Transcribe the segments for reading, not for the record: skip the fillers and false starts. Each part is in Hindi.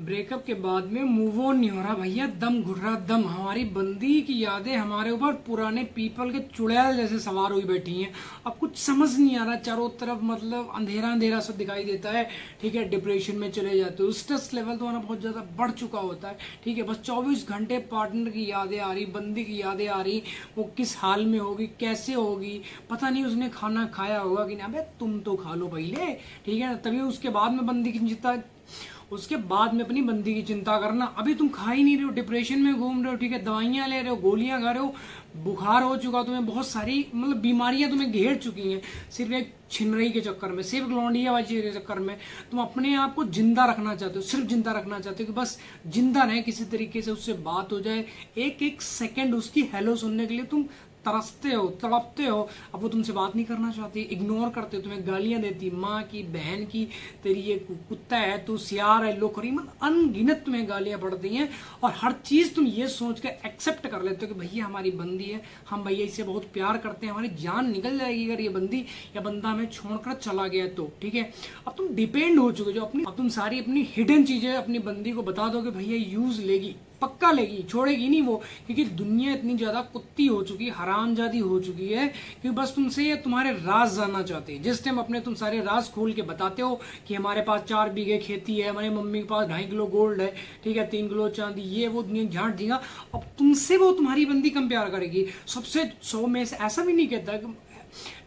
ब्रेकअप के बाद में मूव ऑन नहीं हो रहा भैया, दम घुट रहा दम। हमारी बंदी की यादें हमारे ऊपर पुराने पीपल के चुड़ैल जैसे सवार हुई बैठी हैं। अब कुछ समझ नहीं आ रहा, चारों तरफ मतलब अंधेरा अंधेरा सा दिखाई देता है। ठीक है, डिप्रेशन में चले जाते हो, स्ट्रेस लेवल तुम्हारा बहुत ज्यादा बढ़ चुका होता है। ठीक है, बस 24 घंटे पार्टनर की यादें आ रही, बंदी की यादें आ रही, वो किस हाल में होगी, कैसे होगी, पता नहीं उसने खाना खाया होगा कि नहीं। अबे तुम तो खा लो पहले, ठीक है, तभी उसके बाद में बंदी की चिंता, उसके बाद में अपनी बंदी की चिंता करना। अभी तुम खा ही नहीं रहे हो, डिप्रेशन में घूम रहे हो, ठीक है, दवाइयां ले रहे हो, गोलियां खा रहे हो, बुखार हो चुका तुम्हें, बहुत सारी मतलब बीमारियां तुम्हें घेर चुकी हैं, सिर्फ एक छिनरई के चक्कर में, सिर्फ लौंडियाबाजी के चक्कर में। तुम अपने आप को जिंदा रखना चाहते हो, सिर्फ जिंदा रखना चाहते हो कि बस जिंदा रहे, किसी तरीके से उससे बात हो जाए, एक एक सेकेंड उसकी हेलो सुनने के लिए तुम तरसते हो, तड़पते हो। अब वो तुमसे बात नहीं करना चाहती, इग्नोर करते हो, तुम्हें गालियां देती, माँ की, बहन की, तेरी ये कुत्ता है, तू सियार है, लोखरी, मतलब अनगिनत तुम्हें गालियां पड़ती हैं। और हर चीज तुम ये सोच के एक्सेप्ट कर लेते हो कि भैया हमारी बंदी है, हम भैया इससे बहुत प्यार करते हैं, हमारी जान निकल जाएगी अगर ये बंदी या बंदा हमें छोड़कर चला गया तो। ठीक है, अब तुम डिपेंड हो चुके हो अपनी, अब तुम सारी अपनी हिडन चीजें अपनी बंदी को बता दो कि भैया यूज लेगी, पक्का लेगी, छोड़ेगी नहीं वो, क्योंकि दुनिया इतनी ज्यादा कुत्ती हो चुकी है, हरामजादी हो चुकी है कि बस तुमसे ये तुम्हारे राज जानना चाहते हैं। जिस टाइम अपने तुम सारे राज खोल के बताते हो कि हमारे पास 4 बीघे खेती है, हमारे मम्मी के पास 2.5 किलो गोल्ड है, ठीक है, 3 किलो चांदी, ये वो दुनिया झांट देगा। अब तुमसे वो तुम्हारी बंदी कम प्यार करेगी। सबसे 100 में से ऐसा भी नहीं कहता,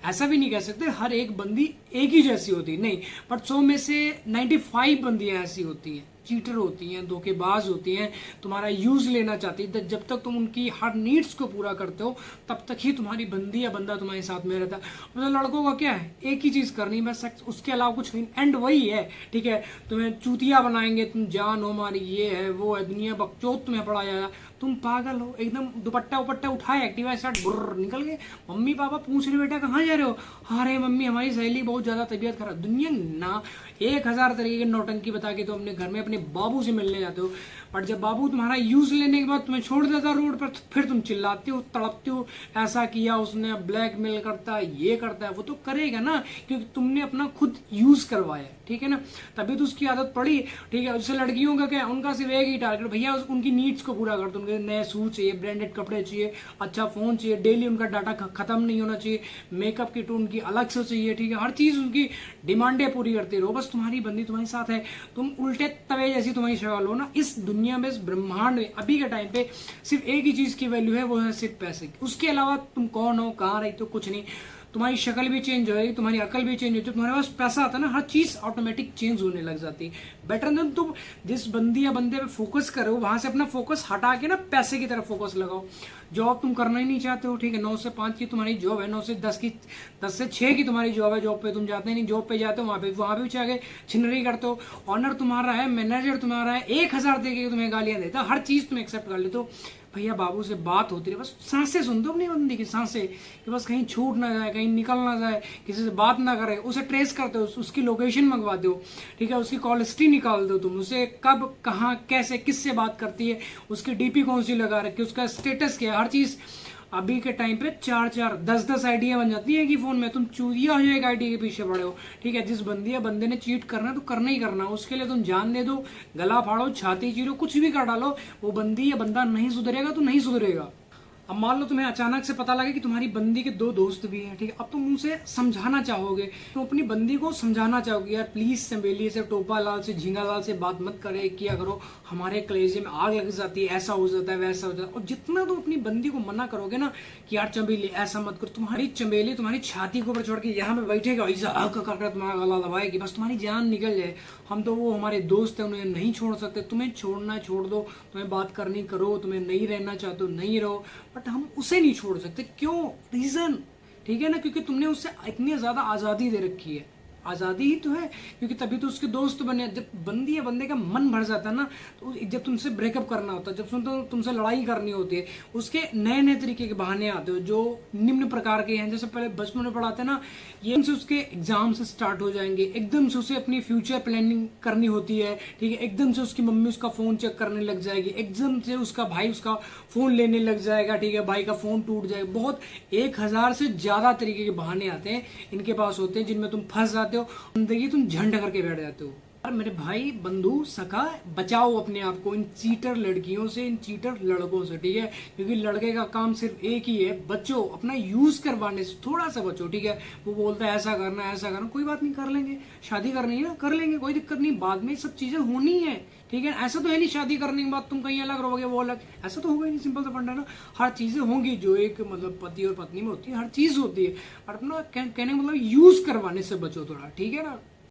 ऐसा भी नहीं कह सकते हर एक बंदी एक ही जैसी होती है, नहीं, बट 100 में से 95 बंदियां ऐसी होती हैं, चीटर होती हैं, धोखेबाज होती हैं, तुम्हारा यूज लेना चाहती है। जब तक तुम उनकी हर नीड्स को पूरा करते हो तब तक ही तुम्हारी बंदी या बंदा तुम्हारे साथ में रहता है। मतलब लड़कों का क्या है, एक ही चीज करनी है, सेक्स, उसके अलावा कुछ नहीं, एंड वही है। ठीक है, तुम्हें चूतिया बनाएंगे, तुम जान हो हमारी, ये है वो है, दुनिया बकचोद तुम्हें पढ़ाया, तुम पागल हो एकदम, दुपट्टा उपट्टा उठाए, एक्टिवा स्टार्ट, बुर्र निकल गए, मम्मी पापा पूछ रहे बेटा कहाँ जा रहे हो, अरे मम्मी हमारी सहेली बहुत ज्यादा तबीयत खराब। दुनिया ना 1000 तरीके की नौटंकी बता के तो अपने घर में अपने बाबू से मिलने जाते हो, बट जब बाबू तुम्हारा यूज लेने के बाद तुम्हें छोड़ देता रोड पर, तो फिर तुम चिल्लाते हो, तड़पते हो, ऐसा किया उसने, ब्लैकमेल करता है, ये करता है, वो तो करेगा ना, क्योंकि तुमने अपना खुद यूज करवाया। ठीक है ना, तभी तो उसकी आदत पड़ी। ठीक है, उससे लड़कियों का क्या, उनका सिर्फ एक ही टारगेट, भैया उनकी नीड्स को पूरा कर दो, उनके नए सूट चाहिए, ब्रांडेड कपड़े चाहिए, अच्छा फोन चाहिए, डेली उनका डाटा खत्म नहीं होना चाहिए, मेकअप की टून की अलग से चाहिए। ठीक है, हर चीज उनकी डिमांडें पूरी करते रहो, बस तुम्हारी बंदी तुम्हारे साथ है, तुम उल्टे तवे जैसी तुम्हारी शक्ल हो ना। इस दुनिया में, इस ब्रह्मांड में अभी के टाइम पे सिर्फ एक ही चीज की वैल्यू है, वो है सिर्फ पैसे की। उसके अलावा तुम कौन हो, कहाँ रही, तो कुछ नहीं। तुम्हारी शक्ल भी चेंज हो जाएगी, तुम्हारी अकल भी चेंज हो जाएगी, तुम्हारे पास पैसा आता है ना, हर चीज ऑटोमेटिक चेंज होने लग जाती है। बेटर देन तुम जिस बंदी या बंदे पे फोकस करो, वहां से अपना फोकस हटा के ना पैसे की तरफ फोकस लगाओ। जॉब तुम करना ही नहीं चाहते हो, ठीक है, 9 से 5 की तुम्हारी जॉब है, 9 से 10 की, 10 से 6 की तुम्हारी जॉब है, जॉब पे तुम जाते नहीं, जॉब पे जाते हो, वहां पे भी चाहे छिनरी करते हो, ऑनर तुम्हारा है, मैनेजर तुम्हारा है, 1000 दे के तुम्हें गालियां देता है, हर चीज तुम एक्सेप्ट कर लेते हो। भैया बाबू से बात होती रही, बस सांसें सुन दो अपनी बंदी की, सांसें, कि बस कहीं छूट ना जाए, कहीं निकल ना जाए, किसी से बात ना करे, उसे ट्रेस करते हो, उसकी लोकेशन मंगवाते हो, ठीक है, उसकी कॉल हिस्ट्री निकाल दो तुम, उसे कब, कहाँ, कैसे, किससे बात करती है, उसकी डीपी कौन सी लगा रखी है, उसका स्टेटस क्या है, हर चीज। अभी के टाइम पे 4-4, 10-10 आइडिया बन जाती है कि फोन में, तुम चूतिया हो जाए एक आइडिया के पीछे पड़े हो। ठीक है, जिस बंदी या बंदे ने चीट करना है तो करना ही करना, उसके लिए तुम जान दे दो, गला फाड़ो, छाती चीरो, कुछ भी कर डालो, वो बंदी या बंदा नहीं सुधरेगा तो नहीं सुधरेगा। अब मान लो तुम्हें अचानक से पता लगे कि तुम्हारी बंदी के 2 दोस्त भी हैं, ठीक है, अब तुम उनसे समझाना चाहोगे, तुम अपनी बंदी को समझाना चाहोगे, यार प्लीज चमेली से, टोपा लाल से, झींगा लाल से बात मत करे, किया करो, हमारे कलेजे में आग लग जाती है, ऐसा हो जाता है, वैसा हो जाता है। और जितना तुम अपनी बंदी को मना करोगे ना कि यार चमेली ऐसा मत करो, तुम्हारी चमेली तुम्हारी छाती के ऊपर छोड़ के यहाँ पे बैठेगा, ऐसा हक करके तुम्हारा गला दबाएगी, बस तुम्हारी जान निकल जाए। हम तो वो हमारे दोस्त है, उन्हें नहीं छोड़ सकते, तुम्हें छोड़ना है छोड़ दो, तुम्हें बात करनी करो, तुम्हें नहीं रहना चाहते हो नहीं रहो, बट हम उसे नहीं छोड़ सकते। क्यों? रीजन, ठीक है ना, क्योंकि तुमने उससे इतनी ज्यादा आजादी दे रखी है, आजादी ही तो है, क्योंकि तभी तो उसके दोस्त बने। जब बंदी या बंदे का मन भर जाता है ना, तो जब तुमसे ब्रेकअप करना होता है, जब तुमसे लड़ाई करनी होती है, उसके नए नए तरीके के बहाने आते हो जो निम्न प्रकार के हैं। जैसे पहले बचपन में पढ़ाते हैं ना, ये से उसके एग्जाम से स्टार्ट हो जाएंगे, एकदम से उसे अपनी फ्यूचर प्लानिंग करनी होती है, ठीक है, एकदम से उसकी मम्मी उसका फोन चेक करने लग जाएगी, एकदम से उसका भाई उसका फोन लेने लग जाएगा, ठीक है, भाई का फोन टूट जाएगा, बहुत 1000 से ज्यादा तरीके के बहाने आते हैं इनके पास होते हैं, जिनमें तुम फंस जाते हो, जिंदगी तुम झंड करके बैठ जाते हो। मेरे भाई बंधु सखा, बचाओ अपने आप को इन चीटर लड़कियों से, इन चीटर लड़कों से, ठीक है। क्योंकि लड़के का काम सिर्फ एक ही है, बचो, अपना यूज करवाने से थोड़ा सा बचो, ठीक है। वो बोलता है ऐसा करना ऐसा करना, कोई बात नहीं, कर लेंगे, शादी करनी है ना कर लेंगे, कोई दिक्कत नहीं, बाद में सब चीजें होनी है, ठीक है। ऐसा तो है नहीं शादी करने के बाद तुम कहीं अलग रहोगे वो अलग, ऐसा तो होगा ही नहीं, सिंपल सा फंडा है ना। हर चीजें होंगी जो एक मतलब पति और पत्नी में होती है, हर चीज होती है, और अपना कहने का मतलब यूज करवाने से बचो थोड़ा, ठीक है ना।